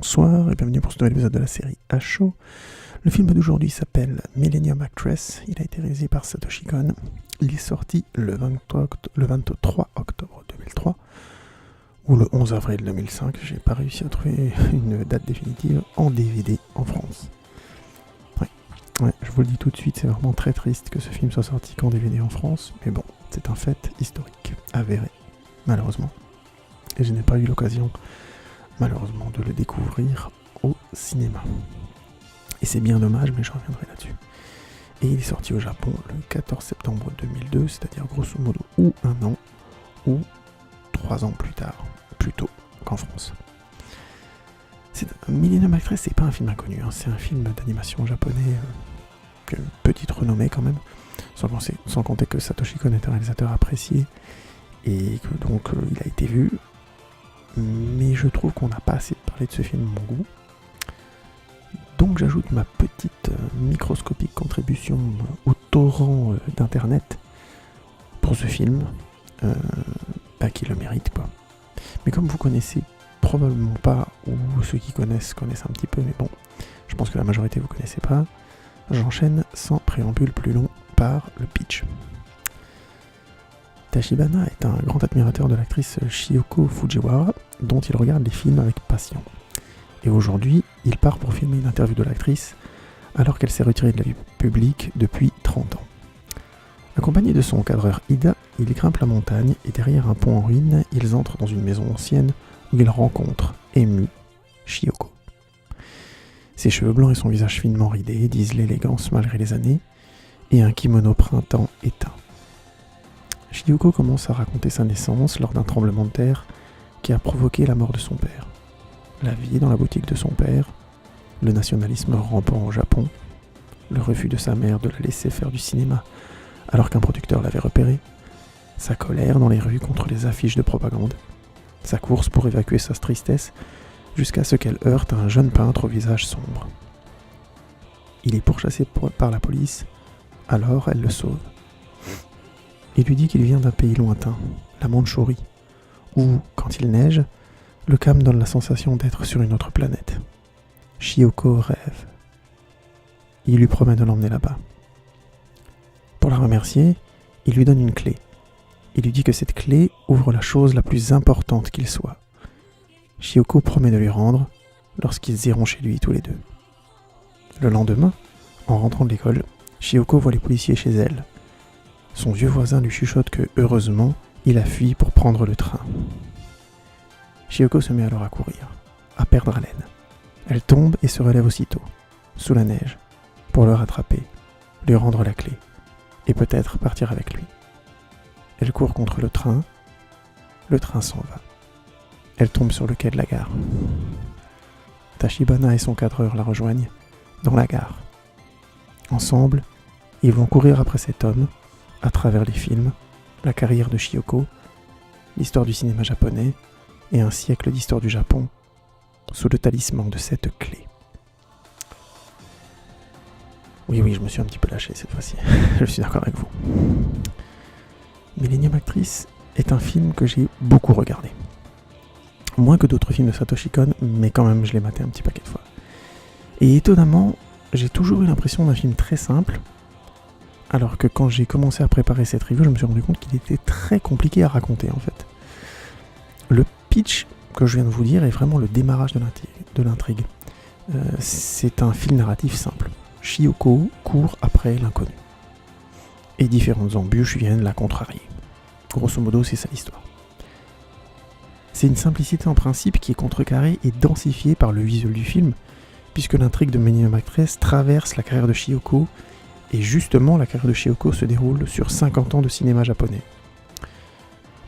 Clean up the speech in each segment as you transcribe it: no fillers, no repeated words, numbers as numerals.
Bonsoir et bienvenue pour ce nouvel épisode de la série H.O. Le film d'aujourd'hui s'appelle Millennium Actress. Il a été réalisé par Satoshi Kon. Il est sorti le 23 octobre 2003 ou le 11 avril 2005. J'ai pas réussi à trouver une date définitive en DVD en France. Ouais, je vous le dis tout de suite, c'est vraiment très triste que ce film soit sorti qu'en DVD en France. Mais bon, c'est un fait historique, avéré, malheureusement. Et je n'ai pas eu l'occasion, malheureusement, de le découvrir au cinéma. Et c'est bien dommage, mais je reviendrai là-dessus. Et il est sorti au Japon le 14 septembre 2002, c'est-à-dire grosso modo ou un an, ou 3 ans plus tard, plus tôt qu'en France. Millennium Actress, c'est pas un film inconnu, hein, c'est un film d'animation japonais, petite renommée quand même, sans compter que Satoshi Kon est un réalisateur apprécié, et que donc il a été vu, mais je trouve qu'on n'a pas assez parlé de ce film à mon goût. Donc j'ajoute ma petite microscopique contribution au torrent d'internet pour ce film, qui le mérite quoi. Mais comme vous connaissez probablement pas, ou ceux qui connaissent un petit peu, mais bon, je pense que la majorité vous connaissez pas, j'enchaîne sans préambule plus long par le pitch. Tachibana est un grand admirateur de l'actrice Chiyoko Fujiwara, dont il regarde les films avec passion. Et aujourd'hui, il part pour filmer une interview de l'actrice, alors qu'elle s'est retirée de la vie publique depuis 30 ans. Accompagné de son cadreur Ida, il grimpe la montagne et derrière un pont en ruine, ils entrent dans une maison ancienne où ils rencontrent, ému, Chiyoko. Ses cheveux blancs et son visage finement ridé disent l'élégance malgré les années, et un kimono printemps éteint. Chiyoko commence à raconter sa naissance lors d'un tremblement de terre qui a provoqué la mort de son père, la vie dans la boutique de son père, le nationalisme rampant au Japon, le refus de sa mère de la laisser faire du cinéma alors qu'un producteur l'avait repéré, sa colère dans les rues contre les affiches de propagande, sa course pour évacuer sa tristesse jusqu'à ce qu'elle heurte un jeune peintre au visage sombre. Il est pourchassé par la police, alors elle le sauve. Il lui dit qu'il vient d'un pays lointain, la Mandchourie, où, quand il neige, le calme donne la sensation d'être sur une autre planète. Chiyoko rêve. Il lui promet de l'emmener là-bas. Pour la remercier, il lui donne une clé. Il lui dit que cette clé ouvre la chose la plus importante qu'il soit. Chiyoko promet de lui rendre lorsqu'ils iront chez lui tous les deux. Le lendemain, en rentrant de l'école, Chiyoko voit les policiers chez elle. Son vieux voisin lui chuchote que, heureusement, il a fui pour prendre le train. Chiyoko se met alors à courir, à perdre haleine. Elle tombe et se relève aussitôt, sous la neige, pour le rattraper, lui rendre la clé, et peut-être partir avec lui. Elle court contre le train s'en va. Elle tombe sur le quai de la gare. Tachibana et son cadreur la rejoignent, dans la gare. Ensemble, ils vont courir après cet homme, à travers les films, la carrière de Chiyoko, l'histoire du cinéma japonais, et un siècle d'histoire du Japon, sous le talisman de cette clé. Oui, je me suis un petit peu lâché cette fois-ci, je suis d'accord avec vous. Millennium Actress est un film que j'ai beaucoup regardé. Moins que d'autres films de Satoshi Kon, mais quand même je l'ai maté un petit paquet de fois. Et étonnamment, j'ai toujours eu l'impression d'un film très simple, alors que quand j'ai commencé à préparer cette review, je me suis rendu compte qu'il était très compliqué à raconter en fait. Le pitch que je viens de vous dire est vraiment le démarrage de l'intrigue. C'est un fil narratif simple. Chiyoko court après l'inconnu. Et différentes embûches viennent la contrarier. Grosso modo, c'est ça l'histoire. C'est une simplicité en principe qui est contrecarrée et densifiée par le visuel du film, puisque l'intrigue de Millennium Actress traverse la carrière de Chiyoko, et justement la carrière de Chiyoko se déroule sur 50 ans de cinéma japonais.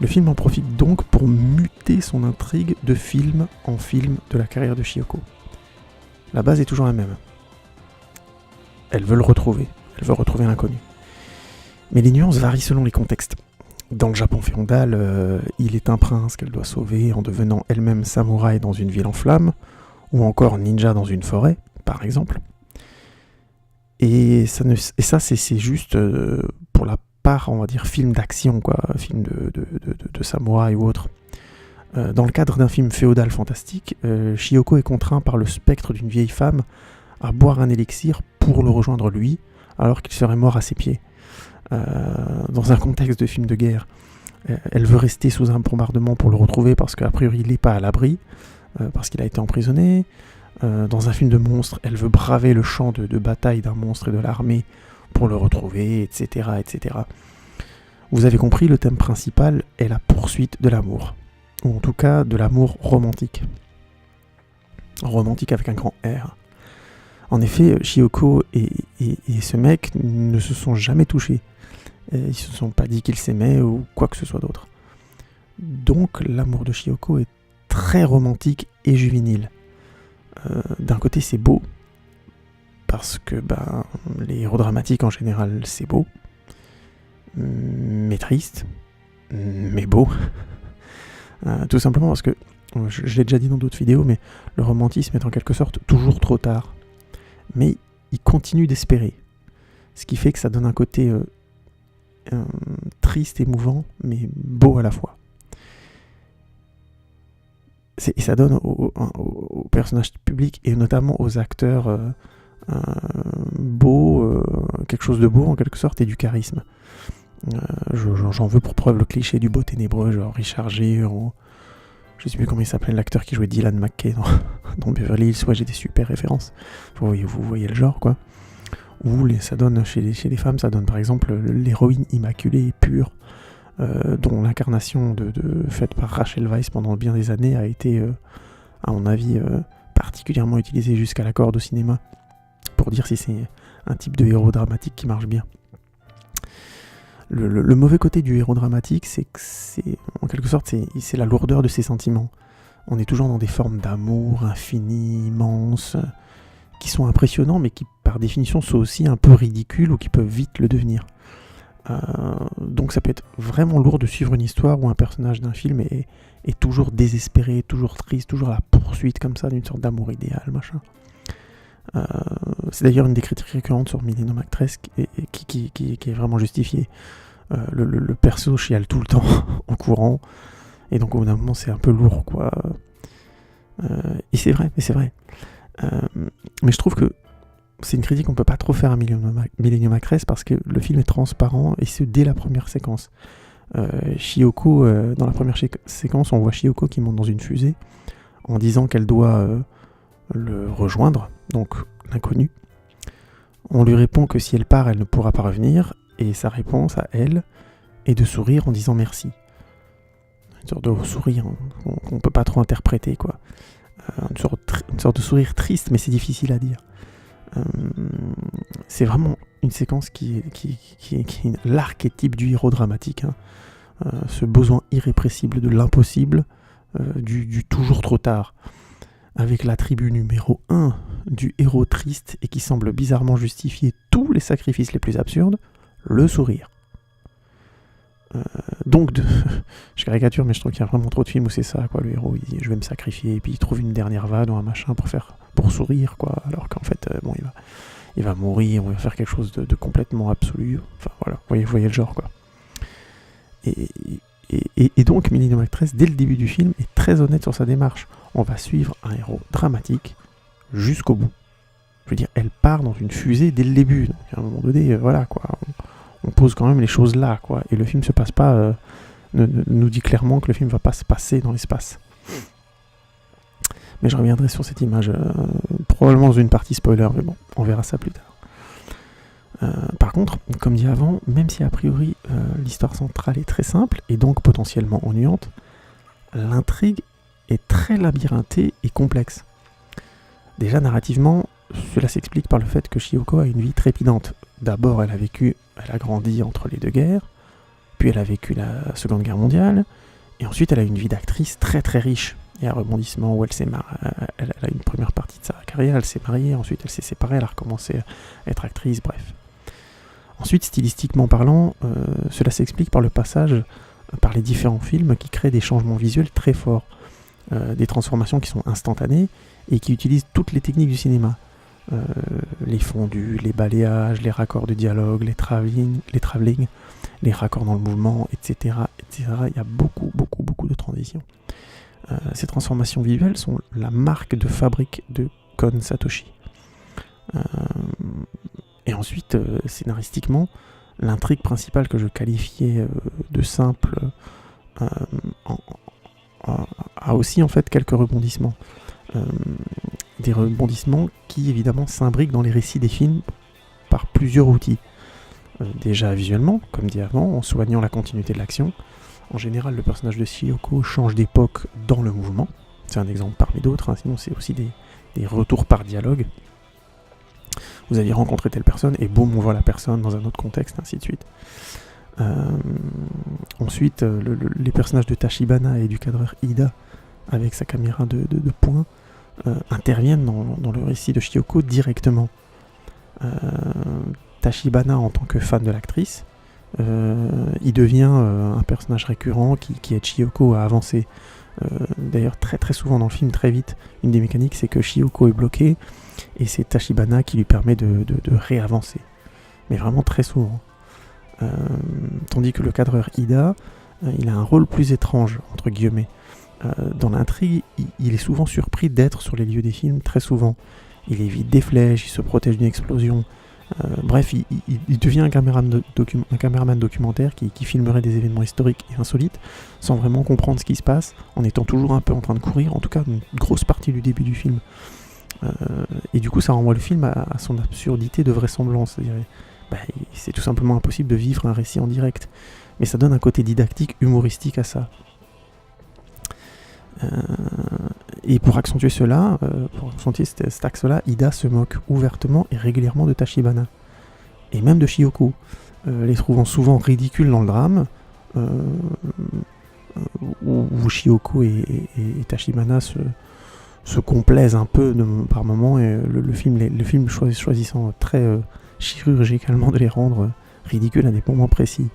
Le film en profite donc pour muter son intrigue de film en film de la carrière de Chiyoko. La base est toujours la même. Elle veut le retrouver, elle veut retrouver l'inconnu. Mais les nuances varient selon les contextes. Dans le Japon féodal, il est un prince qu'elle doit sauver en devenant elle-même samouraï dans une ville en flammes, ou encore ninja dans une forêt, par exemple. Et ça c'est juste pour la part, on va dire, film d'action, quoi, film de samouraï ou autre. Dans le cadre d'un film féodal fantastique, Shiyoko est contraint par le spectre d'une vieille femme à boire un élixir pour le rejoindre lui, alors qu'il serait mort à ses pieds. Dans un contexte de film de guerre, elle veut rester sous un bombardement pour le retrouver parce qu'a priori il n'est pas à l'abri, parce qu'il a été emprisonné. Dans un film de monstre, elle veut braver le champ de bataille d'un monstre et de l'armée pour le retrouver, etc., etc. Vous avez compris, le thème principal est la poursuite de l'amour. Ou en tout cas, de l'amour romantique. Romantique avec un grand R. En effet, Shiyoko et ce mec ne se sont jamais touchés. Ils ne se sont pas dit qu'ils s'aimaient ou quoi que ce soit d'autre. Donc, l'amour de Shiyoko est très romantique et juvénile. D'un côté, c'est beau, parce que les héros dramatiques en général, c'est beau, mais triste, mais beau. Tout simplement parce que, je l'ai déjà dit dans d'autres vidéos, mais le romantisme est en quelque sorte toujours trop tard. Mais il continue d'espérer. Ce qui fait que ça donne un côté triste, émouvant, mais beau à la fois. Et ça donne aux personnages publics, et notamment aux acteurs beaux, quelque chose de beau en quelque sorte, et du charisme. J'en veux pour preuve le cliché du beau ténébreux, genre Richard Gere, ou je sais plus comment il s'appelait, l'acteur qui jouait Dylan McKay dans Beverly Hills. Ouais, j'ai des super références. Vous voyez le genre, quoi. Ou ça donne chez les femmes, ça donne par exemple l'héroïne immaculée et pure, dont l'incarnation faite par Rachel Weisz pendant bien des années a été, à mon avis, particulièrement utilisée jusqu'à la corde au cinéma, pour dire si c'est un type de héros dramatique qui marche bien. Le mauvais côté du héros dramatique, c'est que en quelque sorte, c'est la lourdeur de ses sentiments. On est toujours dans des formes d'amour infinies, immenses, qui sont impressionnants, mais qui, par définition, sont aussi un peu ridicules ou qui peuvent vite le devenir. Donc ça peut être vraiment lourd de suivre une histoire où un personnage d'un film est toujours désespéré, toujours triste, toujours à la poursuite comme ça d'une sorte d'amour idéal, machin. C'est d'ailleurs une des critiques récurrentes sur Millennium Actress qui est vraiment justifiée. Le perso chiale tout le temps en courant, et donc au bout d'un moment c'est un peu lourd, quoi. Et c'est vrai. Mais je trouve que c'est une critique qu'on peut pas trop faire à Millennium Actress parce que le film est transparent, et ce dès la première séquence. Shiyoko, dans la première séquence, on voit Shiyoko qui monte dans une fusée en disant qu'elle doit le rejoindre, donc l'inconnu. On lui répond que si elle part, elle ne pourra pas revenir, et sa réponse à elle est de sourire en disant merci. Une sorte de sourire qu'on peut pas trop interpréter, quoi. Une sorte de sourire triste, mais c'est difficile à dire. C'est vraiment une séquence qui est l'archétype du héros dramatique, hein. Ce besoin irrépressible de l'impossible, du toujours trop tard, avec l'attribut numéro 1 du héros triste et qui semble bizarrement justifier tous les sacrifices les plus absurdes, le sourire. Donc, je caricature, mais je trouve qu'il y a vraiment trop de films où c'est ça, quoi. Le héros, il dit je vais me sacrifier, et puis il trouve une dernière vanne ou un machin pour sourire, quoi. Alors qu'en fait, il va mourir, on va faire quelque chose de complètement absolu. Enfin voilà, vous voyez le genre, quoi. Et donc, Millennium Actress, dès le début du film, est très honnête sur sa démarche. On va suivre un héros dramatique jusqu'au bout. Je veux dire, elle part dans une fusée dès le début. Donc à un moment donné, voilà, quoi. On pose quand même les choses là, quoi. Et le film se passe pas, nous dit clairement que le film va pas se passer dans l'espace. Mais je reviendrai sur cette image, probablement dans une partie spoiler, mais bon, on verra ça plus tard. Par contre, comme dit avant, même si a priori l'histoire centrale est très simple et donc potentiellement ennuyante, l'intrigue est très labyrinthée et complexe. Déjà narrativement, cela s'explique par le fait que Shiyoko a une vie trépidante. D'abord, elle a grandi entre les deux guerres, puis elle a vécu la Seconde Guerre mondiale, et ensuite elle a une vie d'actrice très très riche. Il y a un rebondissement où elle a une première partie de sa carrière, elle s'est mariée, ensuite elle s'est séparée, elle a recommencé à être actrice, bref. Ensuite, stylistiquement parlant, cela s'explique par le passage par les différents films qui créent des changements visuels très forts, des transformations qui sont instantanées et qui utilisent toutes les techniques du cinéma. Les fondus, les balayages, les raccords de dialogue, les travelling, les raccords dans le mouvement, etc., etc. Il y a beaucoup de transitions. Ces transformations visuelles sont la marque de fabrique de Kon Satoshi. Et ensuite, scénaristiquement, l'intrigue principale que je qualifiais de simple a aussi en fait quelques rebondissements. Des rebondissements qui évidemment s'imbriquent dans les récits des films par plusieurs outils. Déjà visuellement, comme dit avant, en soignant la continuité de l'action. En général, le personnage de Chiyoko change d'époque dans le mouvement. C'est un exemple parmi d'autres, hein, sinon c'est aussi des retours par dialogue. Vous aviez rencontré telle personne et boum, on voit la personne dans un autre contexte, ainsi de suite. Ensuite, les personnages de Tachibana et du cadreur Ida, avec sa caméra de poing, interviennent dans le récit de Chiyoko directement. Tachibana, en tant que fan de l'actrice, il devient un personnage récurrent qui aide Chiyoko à avancer. D'ailleurs, très très souvent dans le film, très vite, une des mécaniques, c'est que Chiyoko est bloquée et c'est Tachibana qui lui permet de réavancer. Mais vraiment très souvent. Tandis que le cadreur Ida, il a un rôle plus étrange, entre guillemets. Dans l'intrigue, il est souvent surpris d'être sur les lieux des films, très souvent. Il évite des flèches, il se protège d'une explosion. Bref, il devient un caméraman documentaire qui filmerait des événements historiques et insolites sans vraiment comprendre ce qui se passe, en étant toujours un peu en train de courir, en tout cas une grosse partie du début du film. Et du coup, ça renvoie le film à son absurdité de vraisemblance. C'est tout simplement impossible de vivre un récit en direct. Mais ça donne un côté didactique, humoristique à ça. Et pour accentuer cela, cet axe-là, Ida se moque ouvertement et régulièrement de Tachibana. Et même de Chiyoko, les trouvant souvent ridicules dans le drame, où Chiyoko et Tachibana se complaisent un peu par moments, et le film choisissant très chirurgicalement de les rendre ridicules à des moments précis.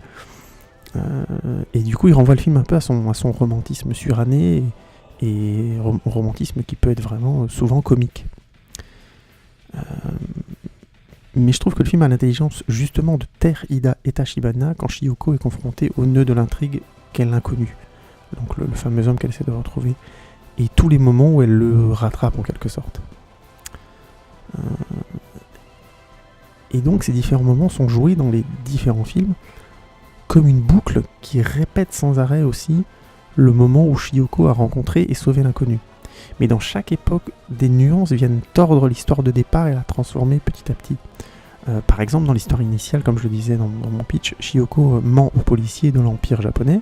Et du coup, il renvoie le film un peu à son romantisme suranné, et romantisme qui peut être vraiment souvent comique. Mais je trouve que le film a l'intelligence justement de taire Ida et Tachibana quand Chiyoko est confrontée au nœud de l'intrigue qu'est l'inconnu. Donc le fameux homme qu'elle essaie de retrouver. Et tous les moments où elle le rattrape en quelque sorte. Et donc ces différents moments sont joués dans les différents films comme une boucle qui répète sans arrêt aussi le moment où Chiyoko a rencontré et sauvé l'inconnu. Mais dans chaque époque, des nuances viennent tordre l'histoire de départ et la transformer petit à petit. Par exemple, dans l'histoire initiale, comme je le disais dans mon pitch, Chiyoko ment aux policiers de l'Empire japonais,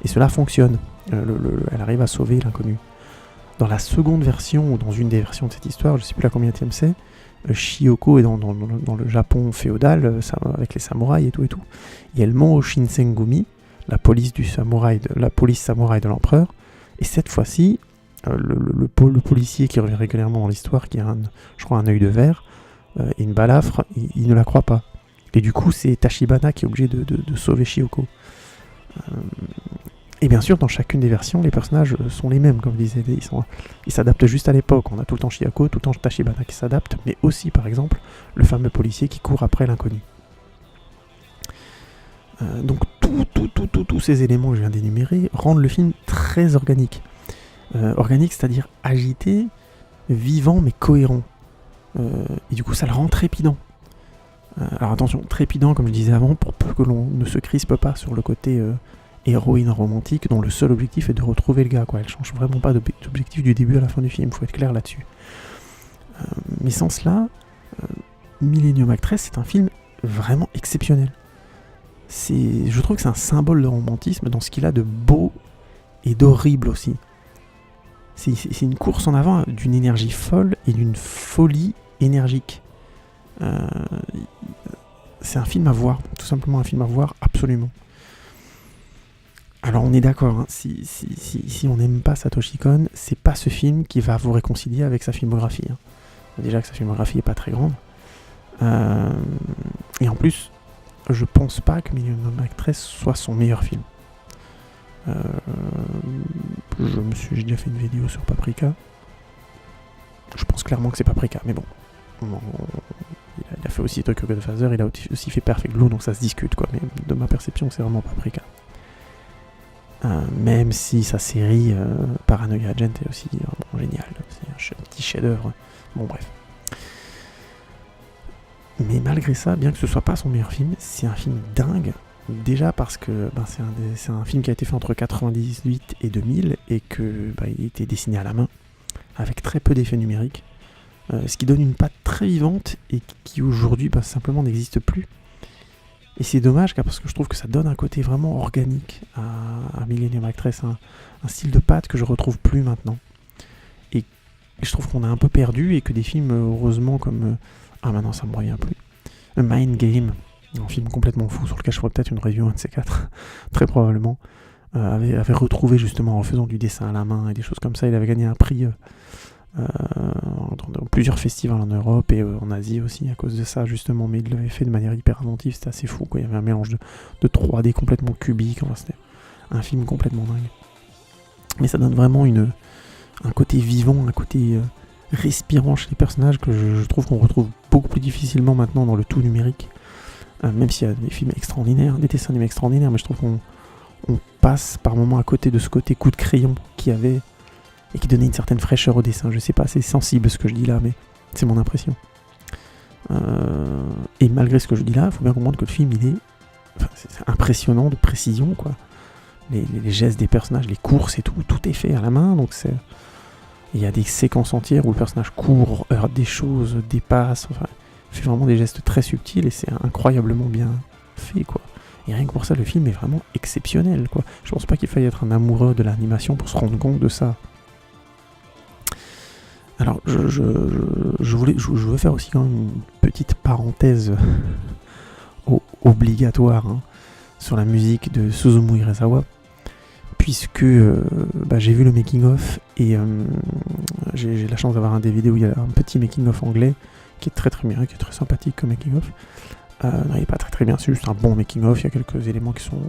et cela fonctionne. Elle arrive à sauver l'inconnu. Dans la seconde version, ou dans une des versions de cette histoire, je ne sais plus la combienième c'est, Chiyoko est dans le Japon féodal, avec les samouraïs et tout, et elle ment au Shinsengumi, la police samouraï de l'empereur, et cette fois-ci, le policier qui revient régulièrement dans l'histoire, qui a je crois un œil de verre et une balafre, il ne la croit pas. Et du coup, c'est Tachibana qui est obligé de sauver Chiyoko. Et bien sûr, dans chacune des versions, les personnages sont les mêmes, comme je disais, ils s'adaptent juste à l'époque. On a tout le temps Chiyoko, tout le temps Tachibana qui s'adapte, mais aussi, par exemple, le fameux policier qui court après l'inconnu. Donc tous ces éléments que je viens d'énumérer rendent le film très organique. Organique, c'est-à-dire agité, vivant mais cohérent. Et du coup, ça le rend trépidant. Alors attention, trépidant, comme je disais avant, pour peu que l'on ne se crispe pas sur le côté héroïne romantique, dont le seul objectif est de retrouver le gars, quoi. Elle change vraiment pas d'objectif du début à la fin du film, faut être clair là-dessus. Mais sans cela, Millennium Actress, c'est un film vraiment exceptionnel. Je trouve que c'est un symbole de romantisme dans ce qu'il a de beau et d'horrible aussi. C'est une course en avant d'une énergie folle et d'une folie énergique. C'est un film à voir, tout simplement un film à voir, absolument. Alors on est d'accord, hein, si on n'aime pas Satoshi Kon, c'est pas ce film qui va vous réconcilier avec sa filmographie. Hein. Déjà que sa filmographie est pas très grande. Et en plus, je pense pas que Millennium Actress soit son meilleur film. J'ai déjà fait une vidéo sur Paprika. Je pense clairement que c'est Paprika, mais bon. Il a fait aussi Tokyo Godfather, il a aussi fait Perfect Blue, donc ça se discute, quoi. Mais de ma perception, c'est vraiment Paprika. même si sa série Paranoia Agent est aussi géniale. C'est un petit chef-d'œuvre. Bon, bref. Mais malgré ça, bien que ce soit pas son meilleur film, c'est un film dingue. Déjà parce que c'est un film qui a été fait entre 98 et 2000 et que il était dessiné à la main avec très peu d'effets numériques, ce qui donne une patte très vivante et qui aujourd'hui simplement n'existe plus. Et c'est dommage parce que je trouve que ça donne un côté vraiment organique à Millennium Actress, un style de patte que je retrouve plus maintenant. Et je trouve qu'on a un peu perdu et que des films, heureusement, comme maintenant ça me revient plus, Mind Game, un film complètement fou sur lequel je ferai peut-être une review, un de ces quatre, très probablement, avait retrouvé justement en faisant du dessin à la main et des choses comme ça. Il avait gagné un prix dans plusieurs festivals en Europe et en Asie aussi à cause de ça justement, mais il l'avait fait de manière hyper inventive, c'était assez fou quoi. Il y avait un mélange de 3D complètement cubique, c'était un film complètement dingue. Mais ça donne vraiment un côté vivant, un côté respirant chez les personnages que je trouve qu'on retrouve beaucoup plus difficilement maintenant dans le tout numérique. Même s'il y a des films extraordinaires, des dessins animés extraordinaires, mais je trouve qu'on passe par moments à côté de ce côté coup de crayon qu'il y avait et qui donnait une certaine fraîcheur au dessin. Je sais pas, c'est sensible ce que je dis là, mais c'est mon impression. Et malgré ce que je dis là, il faut bien comprendre que le film, c'est impressionnant de précision, quoi. Les gestes des personnages, les courses et tout est fait à la main, donc il y a des séquences entières où le personnage court, heurte des choses, dépasse, fait vraiment des gestes très subtils et c'est incroyablement bien fait, quoi. Et rien que pour ça, le film est vraiment exceptionnel, quoi. Je pense pas qu'il faille être un amoureux de l'animation pour se rendre compte de ça. Alors, je veux faire aussi quand même une petite parenthèse obligatoire sur la musique de Suzumu Hirasawa, puisque j'ai vu le making-of et j'ai la chance d'avoir un DVD où il y a un petit making-of anglais qui est très très bien, qui est très sympathique comme making-of. Non, il n'est pas très très bien, c'est juste un bon making-of, il y a quelques éléments qui sont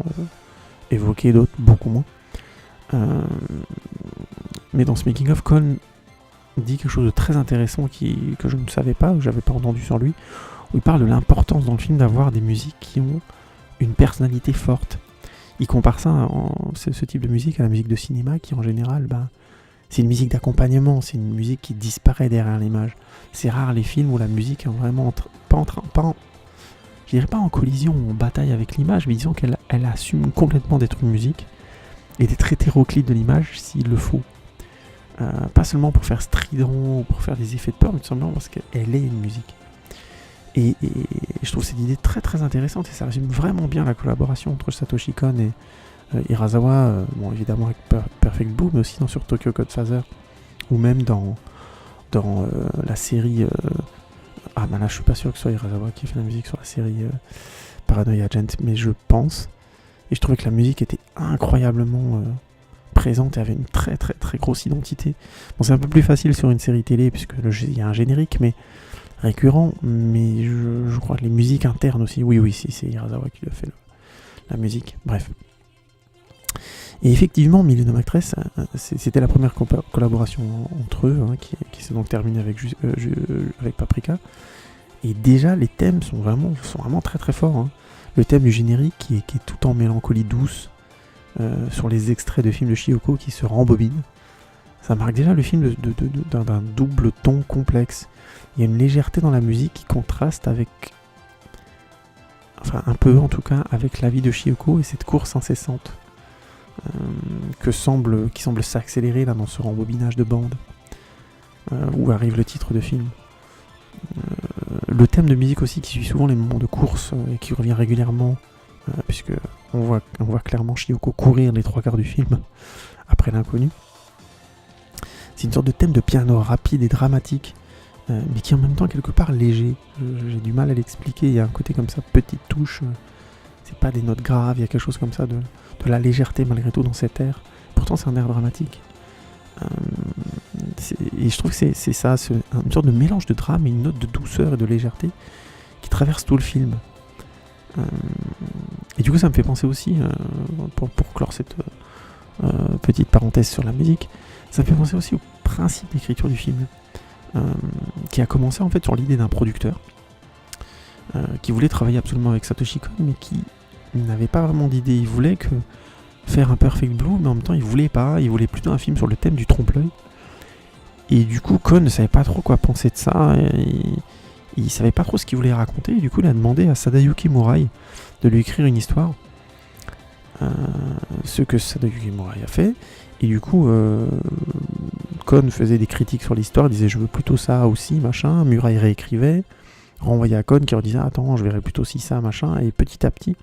évoqués, d'autres beaucoup moins. Mais dans ce making-of, Kon dit quelque chose de très intéressant que je ne savais pas, ou que j'avais pas entendu sur lui, où il parle de l'importance dans le film d'avoir des musiques qui ont une personnalité forte. Il compare ça, ce type de musique, à la musique de cinéma qui en général, c'est une musique d'accompagnement, c'est une musique qui disparaît derrière l'image. C'est rare les films où la musique est vraiment je dirais pas en collision ou en bataille avec l'image, mais disons qu'elle assume complètement d'être une musique et d'être hétéroclite de l'image s'il le faut. Pas seulement pour faire strident ou pour faire des effets de peur, mais tout simplement parce qu'elle est une musique. Et je trouve cette idée très très intéressante et ça résume vraiment bien la collaboration entre Satoshi Kon et Hirasawa, évidemment avec Perfect Blue, mais aussi sur Tokyo Godfather, ou même dans la série... là je suis pas sûr que ce soit Hirasawa qui a fait la musique sur la série Paranoia Agent, mais je pense. Et je trouvais que la musique était incroyablement présente et avait une très très très grosse identité. Bon, c'est un peu plus facile sur une série télé, puisque il y a un générique, mais récurrent, mais je crois que les musiques internes aussi, oui, c'est Hirasawa qui a fait la musique, bref. Et effectivement, Millennium Actress, c'était la première collaboration entre eux, qui s'est donc terminée avec Paprika. Et déjà, les thèmes sont vraiment très très forts. Le thème du générique qui est tout en mélancolie douce, sur les extraits de films de Shiyoko qui se rembobinent. Ça marque déjà le film d'un double ton complexe. Il y a une légèreté dans la musique qui contraste avec... un peu en tout cas, avec la vie de Shiyoko et cette course incessante qui semble s'accélérer là dans ce rembobinage de bande où arrive le titre de film. Le thème de musique aussi qui suit souvent les moments de course et qui revient régulièrement puisque on voit clairement Shiyoko courir les 3/4 du film après l'inconnu. C'est une sorte de thème de piano rapide et dramatique, mais qui est en même temps quelque part léger. J'ai du mal à l'expliquer, il y a un côté comme ça, petite touche, c'est pas des notes graves, il y a quelque chose comme ça de la légèreté malgré tout dans cet air. Pourtant c'est un air dramatique. Et je trouve que c'est ça, c'est une sorte de mélange de drame et une note de douceur et de légèreté qui traverse tout le film. Et du coup ça me fait penser aussi, pour clore cette petite parenthèse sur la musique, ça me fait penser aussi au principe d'écriture du film, qui a commencé en fait sur l'idée d'un producteur qui voulait travailler absolument avec Satoshi Kon, mais qui n'avait pas vraiment d'idée. Il voulait que faire un Perfect Blue, mais en même temps il voulait pas, il voulait plutôt un film sur le thème du trompe-l'œil. Et du coup Cohn ne savait pas trop quoi penser de ça, il savait pas trop ce qu'il voulait raconter, et du coup il a demandé à Sadayuki Murai de lui écrire une histoire, ce que Sadayuki Murai a fait, et du coup Cohn faisait des critiques sur l'histoire, il disait je veux plutôt ça aussi, machin, Murai réécrivait, renvoyait à Cohn qui leur disait attends je verrais plutôt si ça, machin, et petit à petit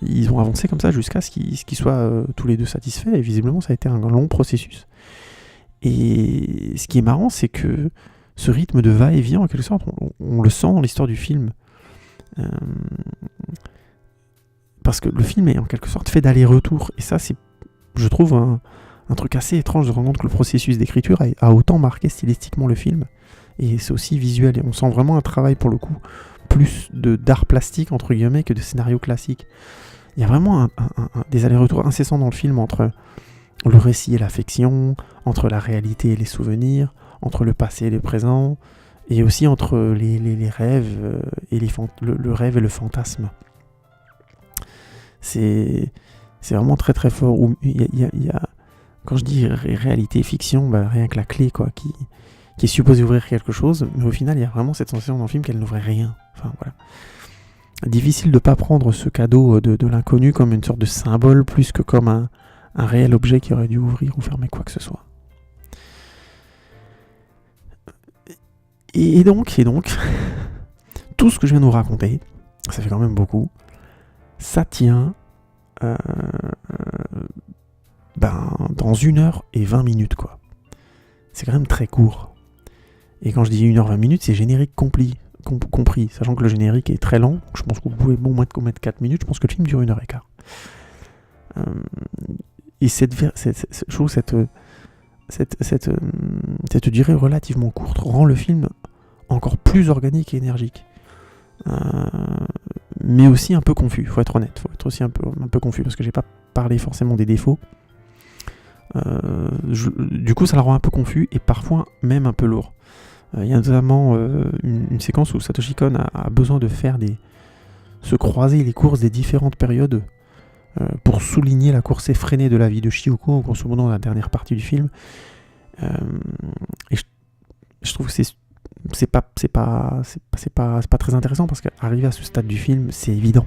ils ont avancé comme ça jusqu'à ce qu'ils soient tous les deux satisfaits, et visiblement ça a été un long processus. Et ce qui est marrant, c'est que ce rythme de va-et-vient, en quelque sorte, on le sent dans l'histoire du film. Parce que le film est en quelque sorte fait d'aller-retour. Et ça, c'est, je trouve, un truc assez étrange de rendre compte que le processus d'écriture a autant marqué stylistiquement le film. Et c'est aussi visuel. Et on sent vraiment un travail, pour le coup, plus d'art plastique, entre guillemets, que de scénario classique. Il y a vraiment des allers-retours incessants dans le film entre le récit et l'affection, entre la réalité et les souvenirs, entre le passé et le présent, et aussi entre les rêves et le rêve et le fantasme. C'est vraiment très très fort. Il y a, quand je dis réalité et fiction, rien que la clé quoi, qui est supposée ouvrir quelque chose, mais au final il y a vraiment cette sensation dans le film qu'elle n'ouvrait rien. Enfin voilà. Difficile de ne pas prendre ce cadeau de l'inconnu comme une sorte de symbole plus que comme un réel objet qui aurait dû ouvrir ou fermer quoi que ce soit. Et donc, tout ce que je viens de vous raconter, ça fait quand même beaucoup, ça tient dans 1h20 quoi. C'est quand même très court. Et quand je dis 1h20, c'est générique compris, sachant que le générique est très lent, je pense que vous pouvez au moins mettre 4 minutes, je pense que le film dure 1h15. Et je trouve cette durée relativement courte rend le film encore plus organique et énergique. Mais aussi un peu confus, faut être honnête, faut être aussi un peu confus, parce que j'ai pas parlé forcément des défauts. Du coup ça la rend un peu confus et parfois même un peu lourd. Il y a notamment une séquence où Satoshi Kon a besoin de se croiser les courses des différentes périodes pour souligner la course effrénée de la vie de Shiyoko, grosso modo dans la dernière partie du film. Et je trouve que c'est pas très intéressant, parce qu'arrivé à ce stade du film, c'est évident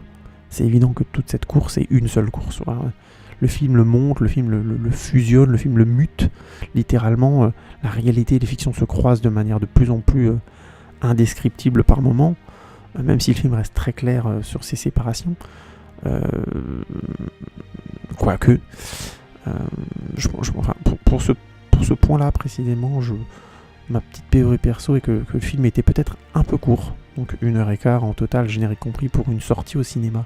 que toute cette course est une seule course. Voilà. Le film le montre, le film le fusionne, le film le mute littéralement. La réalité et les fictions se croisent de manière de plus en plus indescriptible par moments, même si le film reste très clair sur ses séparations. Quoique, pour ce point-là précisément, ma petite théorie perso est que le film était peut-être un peu court, donc 1h15 en total, générique compris, pour une sortie au cinéma.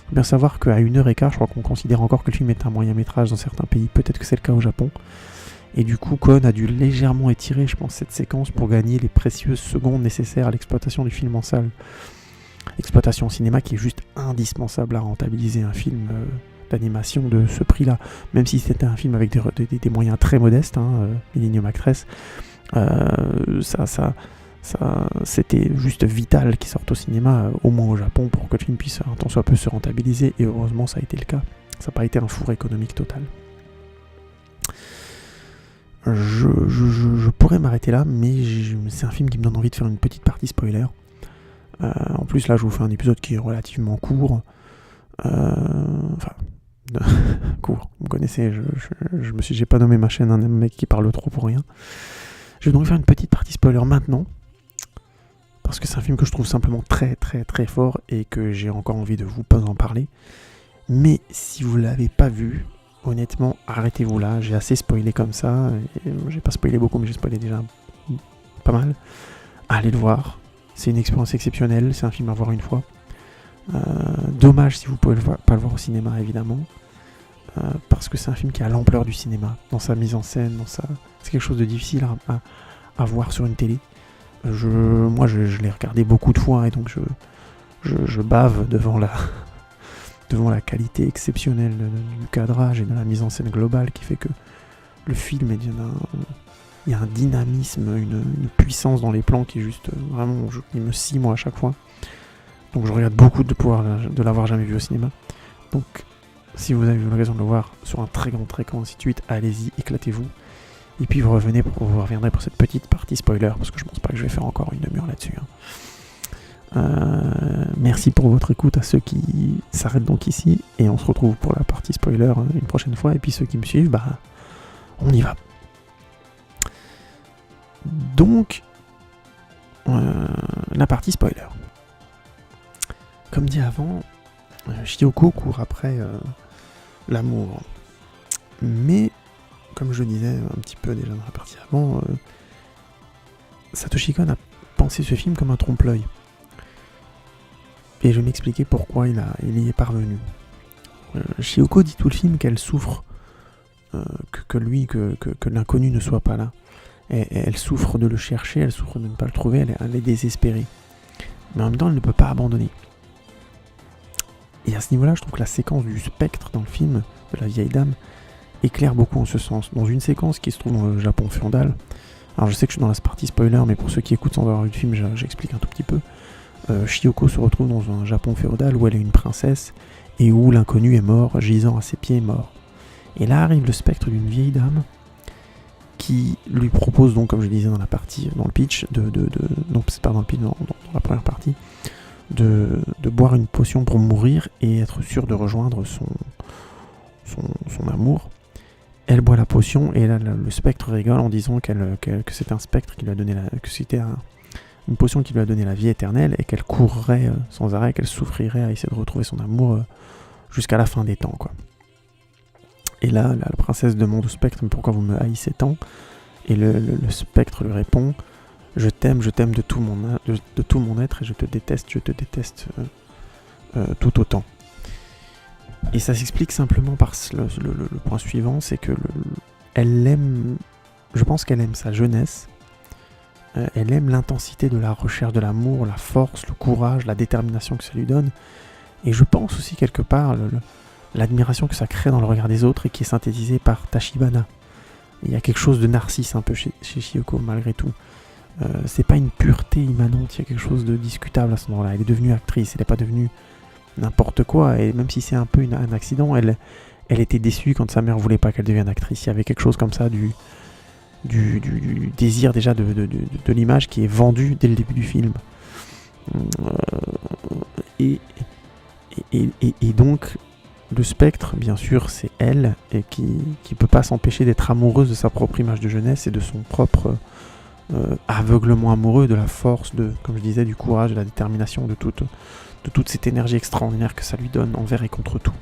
Il faut bien savoir qu'à 1h15, je crois qu'on considère encore que le film est un moyen métrage dans certains pays, peut-être que c'est le cas au Japon. Et du coup, Kon a dû légèrement étirer, je pense, cette séquence pour gagner les précieuses secondes nécessaires à l'exploitation du film en salle. Exploitation au cinéma qui est juste indispensable à rentabiliser un film d'animation de ce prix-là. Même si c'était un film avec des moyens très modestes, Millennium Actress, c'était juste vital qu'il sorte au cinéma, au moins au Japon, pour que le film puisse un tant soit peu se rentabiliser, et heureusement ça a été le cas. Ça n'a pas été un four économique total. Je pourrais m'arrêter là, mais c'est un film qui me donne envie de faire une petite partie spoiler. En plus là je vous fais un épisode qui est relativement court. Court, vous me connaissez, j'ai pas nommé ma chaîne un mec qui parle trop pour rien. Je vais donc faire une petite partie spoiler maintenant, parce que c'est un film que je trouve simplement très très très fort et que j'ai encore envie de vous pas en parler. Mais si vous l'avez pas vu, honnêtement, arrêtez-vous là, j'ai assez spoilé comme ça, j'ai pas spoilé beaucoup mais j'ai spoilé déjà pas mal. Allez le voir, c'est une expérience exceptionnelle, c'est un film à voir une fois. Dommage si vous pouvez pas le voir au cinéma évidemment, parce que c'est un film qui a l'ampleur du cinéma, dans sa mise en scène, c'est quelque chose de difficile à voir sur une télé. Moi je l'ai regardé beaucoup de fois et donc je bave devant la qualité exceptionnelle du cadrage et de la mise en scène globale qui fait que le film il y a un dynamisme, une puissance dans les plans qui est juste vraiment, il me scie moi à chaque fois. Donc je regrette beaucoup de l'avoir jamais vu au cinéma. Donc si vous avez eu l'occasion de le voir sur un très grand écran, ainsi de suite, allez-y, éclatez-vous. Et puis vous reviendrez pour cette petite partie spoiler, parce que je pense pas que je vais faire encore une demi-heure là-dessus. Merci pour votre écoute à ceux qui s'arrêtent donc ici, et on se retrouve pour la partie spoiler une prochaine fois, et puis ceux qui me suivent, on y va. Donc, la partie spoiler. Comme dit avant, Shiyoko court après l'amour. Mais, comme je le disais un petit peu déjà dans la partie avant, Satoshi Kon a pensé ce film comme un trompe-l'œil. Et je vais m'expliquer pourquoi il y est parvenu. Shiyoko dit tout le film qu'elle souffre que l'inconnu ne soit pas là. Elle souffre de le chercher, elle souffre de ne pas le trouver, elle est désespérée. Mais en même temps, elle ne peut pas abandonner. Et à ce niveau-là, je trouve que la séquence du spectre dans le film, de la vieille dame, éclaire beaucoup en ce sens. Dans une séquence qui se trouve dans le Japon féodal, alors je sais que je suis dans la partie spoiler, mais pour ceux qui écoutent sans avoir vu le film, j'explique un tout petit peu. Shiyoko se retrouve dans un Japon féodal où elle est une princesse et où l'inconnu est mort, gisant à ses pieds mort. Et là arrive le spectre d'une vieille dame qui lui propose donc, comme je disais dans le pitch, non c'est pas dans le pitch, dans la première partie, de boire une potion pour mourir et être sûr de rejoindre son amour. Elle boit la potion et là le spectre rigole en disant que c'était un spectre qui lui a donné que c'était une potion qui lui a donné la vie éternelle et qu'elle courrait sans arrêt, qu'elle souffrirait à essayer de retrouver son amour jusqu'à la fin des temps, quoi. Et là, la princesse demande au spectre, mais pourquoi vous me haïssez tant ? Et le spectre lui répond, je t'aime de tout mon être et je te déteste tout autant. Et ça s'explique simplement par le point suivant, c'est que je pense qu'elle aime sa jeunesse, elle aime l'intensité de la recherche de l'amour, la force, le courage, la détermination que ça lui donne, et je pense aussi quelque part l'admiration que ça crée dans le regard des autres et qui est synthétisée par Tachibana. Il y a quelque chose de narcisse un peu chez Shiyoko malgré tout. C'est pas une pureté immanente, il y a quelque chose de discutable à ce moment-là. Elle est devenue actrice, elle n'est pas devenue n'importe quoi, et même si c'est un peu un accident, elle était déçue quand sa mère voulait pas qu'elle devienne actrice. Il y avait quelque chose comme ça du désir déjà de l'image qui est vendue dès le début du film. Et donc le spectre, bien sûr, c'est elle et qui peut pas s'empêcher d'être amoureuse de sa propre image de jeunesse et de son propre aveuglement amoureux, de la force, comme je disais, du courage, de la détermination, de toute cette énergie extraordinaire que ça lui donne envers et contre tout.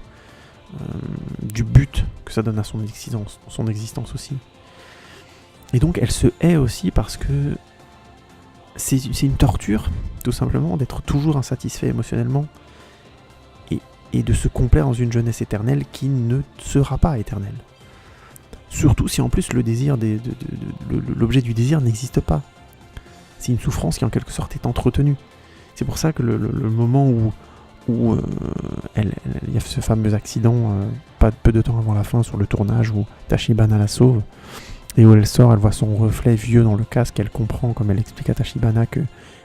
Du but que ça donne à son existence aussi. Et donc elle se hait aussi parce que c'est une torture, tout simplement, d'être toujours insatisfait émotionnellement et de se complaire dans une jeunesse éternelle qui ne sera pas éternelle. Surtout si en plus le désir l'objet du désir n'existe pas. C'est une souffrance qui en quelque sorte est entretenue. C'est pour ça que le moment où il y a ce fameux accident, pas peu de temps avant la fin, sur le tournage, où Tachibana la sauve, et où elle sort, elle voit son reflet vieux dans le casque, elle comprend, comme elle explique à Tachibana, que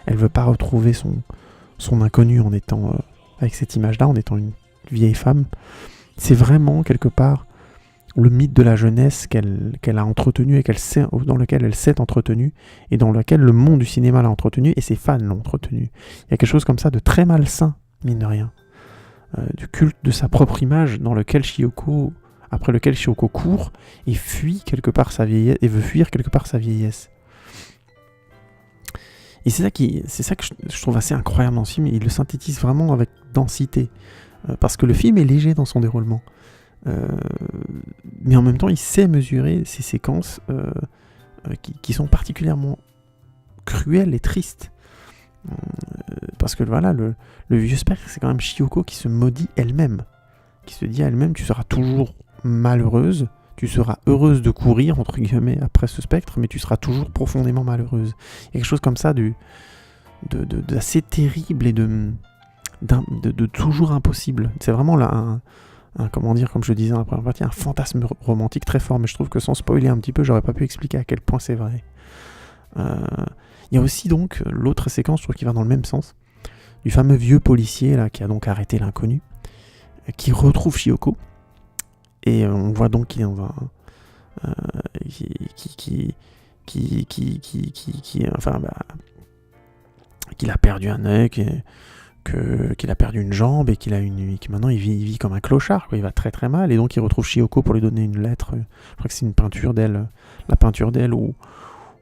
elle veut pas retrouver son inconnu en étant avec cette image-là, en étant une vieille femme. C'est vraiment quelque part le mythe de la jeunesse qu'elle a entretenu et dans lequel elle s'est entretenue et dans lequel le monde du cinéma l'a entretenue et ses fans l'ont entretenue. Il y a quelque chose comme ça de très malsain, mine de rien, du culte de sa propre image après lequel Shiyoko court et fuit quelque part sa vieillesse et veut fuir quelque part sa vieillesse. Et c'est ça que je trouve assez incroyable dans ce film. Il le synthétise vraiment avec densité, parce que le film est léger dans son déroulement. Mais en même temps, il sait mesurer ces séquences qui sont particulièrement cruelles et tristes. Parce que voilà, le vieux spectre, c'est quand même Shiyoko qui se maudit elle-même, qui se dit à elle-même, tu seras toujours malheureuse, tu seras heureuse de courir, entre guillemets, après ce spectre, mais tu seras toujours profondément malheureuse. Il y a quelque chose comme ça d'assez terrible et de toujours impossible. C'est vraiment là comment dire, comme je le disais dans la première partie, un fantasme romantique très fort, mais je trouve que sans spoiler un petit peu, j'aurais pas pu expliquer à quel point c'est vrai. Il y a aussi donc l'autre séquence, je trouve, qui va dans le même sens, du fameux vieux policier là, qui a donc arrêté l'inconnu, qui retrouve Shiyoko, Et on voit donc qu'il est dans un... qu'il a perdu un œil, qu'il a perdu une jambe et que maintenant il vit comme un clochard, quoi. Il va très très mal, et donc il retrouve Shiyoko pour lui donner une lettre. Je crois que c'est une peinture d'elle, la peinture d'elle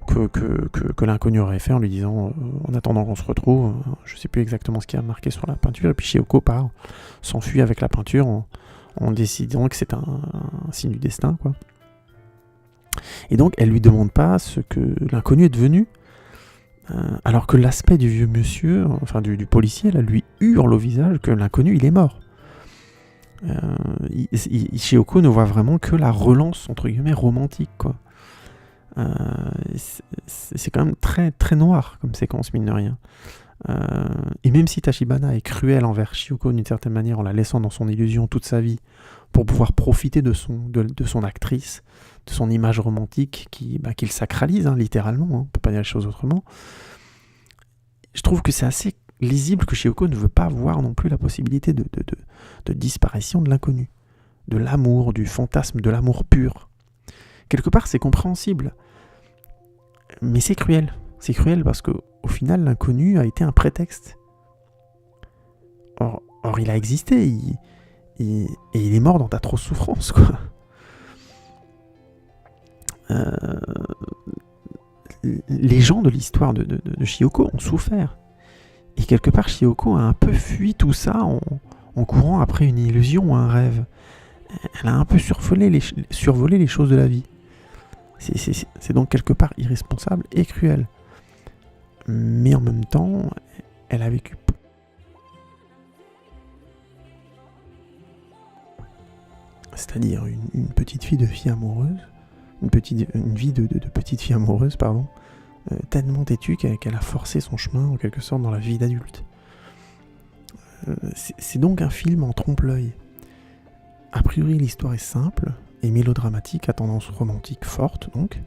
que l'inconnu aurait fait en lui disant en attendant qu'on se retrouve. Je sais plus exactement ce qu'il y a marqué sur la peinture, et puis Shiyoko s'enfuit avec la peinture en décidant que c'est un signe du destin, quoi. Et donc elle lui demande pas ce que l'inconnu est devenu, alors que l'aspect du vieux monsieur, enfin du policier, là, lui hurle au visage que l'inconnu il est mort. Shiyoko ne voit vraiment que la relance entre guillemets romantique, quoi. C'est quand même très très noir comme séquence, mine de rien. Et même si Tachibana est cruel envers Shiyoko d'une certaine manière en la laissant dans son illusion toute sa vie pour pouvoir profiter de son actrice, de son image romantique qu'il sacralise, littéralement, on peut pas dire les choses autrement, je trouve que c'est assez lisible que Shiyoko ne veut pas voir non plus la possibilité de disparition de l'inconnu, de l'amour, du fantasme, de l'amour pur. Quelque part c'est compréhensible, mais c'est cruel. C'est cruel parce qu'au final l'inconnu a été un prétexte. Or il a existé, et il est mort dans d'atroces souffrances, quoi. Les gens de l'histoire de Shiyoko ont souffert. Et quelque part, Shiyoko a un peu fui tout ça en courant après une illusion ou un rêve. Elle a un peu survolé les choses de la vie. C'est donc quelque part irresponsable et cruel. Mais en même temps, elle a vécu. C'est-à-dire une petite fille de fille amoureuse, une vie de petite fille amoureuse, pardon, tellement têtue qu'elle a forcé son chemin en quelque sorte dans la vie d'adulte. C'est donc un film en trompe-l'œil. A priori, l'histoire est simple et mélodramatique, à tendance romantique forte, donc.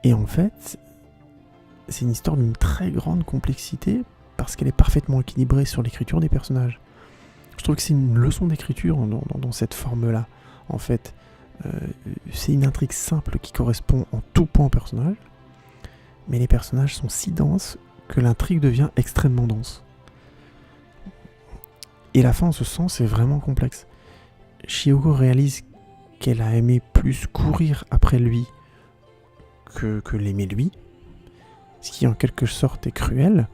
Et en fait, c'est une histoire d'une très grande complexité parce qu'elle est parfaitement équilibrée sur l'écriture des personnages. Je trouve que c'est une leçon d'écriture dans cette forme-là. En fait, c'est une intrigue simple qui correspond en tout point au personnage, mais les personnages sont si denses que l'intrigue devient extrêmement dense. Et la fin, en ce sens, est vraiment complexe. Shiyoko réalise qu'elle a aimé plus courir après lui que l'aimer lui, ce qui en quelque sorte est cruel,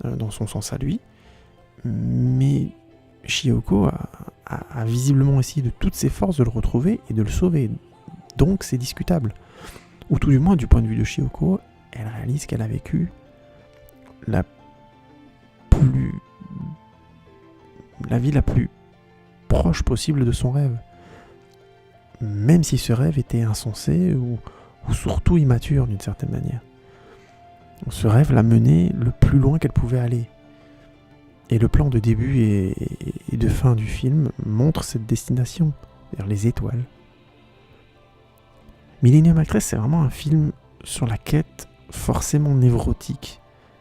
dans son sens à lui, mais Shiyoko a visiblement essayé de toutes ses forces de le retrouver et de le sauver. Donc c'est discutable. Ou tout du moins, du point de vue de Shiyoko, elle réalise qu'elle a vécu la vie la plus proche possible de son rêve. Même si ce rêve était insensé ou surtout immature d'une certaine manière. Ce rêve l'a menée le plus loin qu'elle pouvait aller. Et le plan de début et de fin du film montre cette destination, vers les étoiles. Millennium Actress, c'est vraiment un film sur la quête forcément névrotique,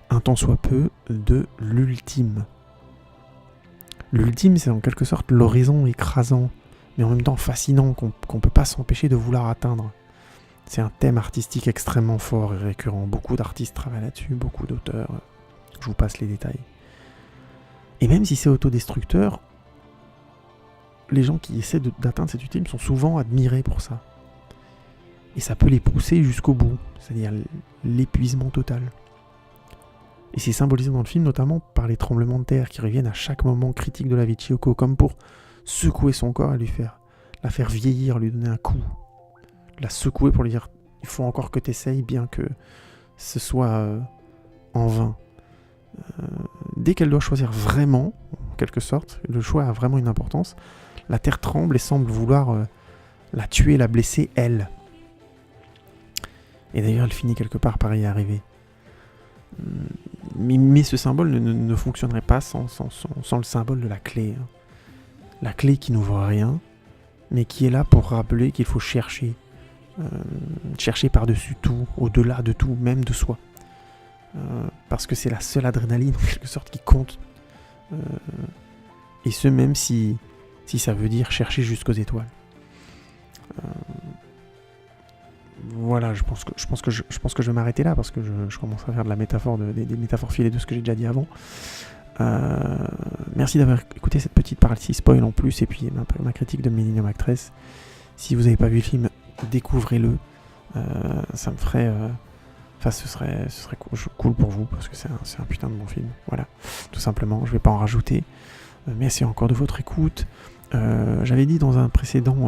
un tant soit peu, de l'ultime. L'ultime, c'est en quelque sorte l'horizon écrasant, mais en même temps fascinant, qu'on ne peut pas s'empêcher de vouloir atteindre. C'est un thème artistique extrêmement fort et récurrent. Beaucoup d'artistes travaillent là-dessus, beaucoup d'auteurs. Je vous passe les détails. Et même si c'est autodestructeur, les gens qui essaient d'atteindre cet ultime sont souvent admirés pour ça. Et ça peut les pousser jusqu'au bout, c'est-à-dire l'épuisement total. Et c'est symbolisé dans le film notamment par les tremblements de terre qui reviennent à chaque moment critique de la vie de Shiyoko, comme pour secouer son corps et la faire vieillir, lui donner un coup. La secouer pour lui dire « il faut encore que tu essayes, bien que ce soit en vain ». Dès qu'elle doit choisir vraiment, en quelque sorte, le choix a vraiment une importance, la terre tremble et semble vouloir la tuer, la blesser, elle. Et d'ailleurs, elle finit quelque part par y arriver. Mais ce symbole ne fonctionnerait pas sans le symbole de la clé. La clé qui n'ouvre rien, mais qui est là pour rappeler qu'il faut chercher. Chercher par-dessus tout, au-delà de tout, même de soi. Parce que c'est la seule adrénaline, en quelque sorte, qui compte. Et ce, même si si ça veut dire chercher jusqu'aux étoiles. Voilà, je pense que je vais m'arrêter là parce que je commence à faire de la métaphore, des métaphores filées de ce que j'ai déjà dit avant. Merci d'avoir écouté cette petite partie spoil en plus, et puis ma critique de Millennium Actress. Si vous n'avez pas vu le film, découvrez-le. Ça me ferait... ce serait cool pour vous, parce que c'est un putain de bon film. Voilà, tout simplement, je vais pas en rajouter. Merci encore de votre écoute. J'avais dit dans une précédente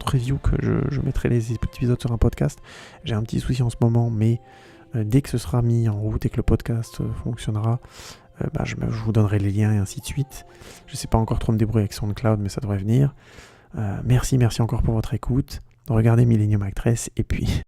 review que je mettrais les épisodes sur un podcast. J'ai un petit souci en ce moment, mais dès que ce sera mis en route et que le podcast fonctionnera, je vous donnerai les liens et ainsi de suite. Je sais pas encore trop me débrouiller avec SoundCloud, mais ça devrait venir. Merci encore pour votre écoute. Regardez Millennium Actress, et puis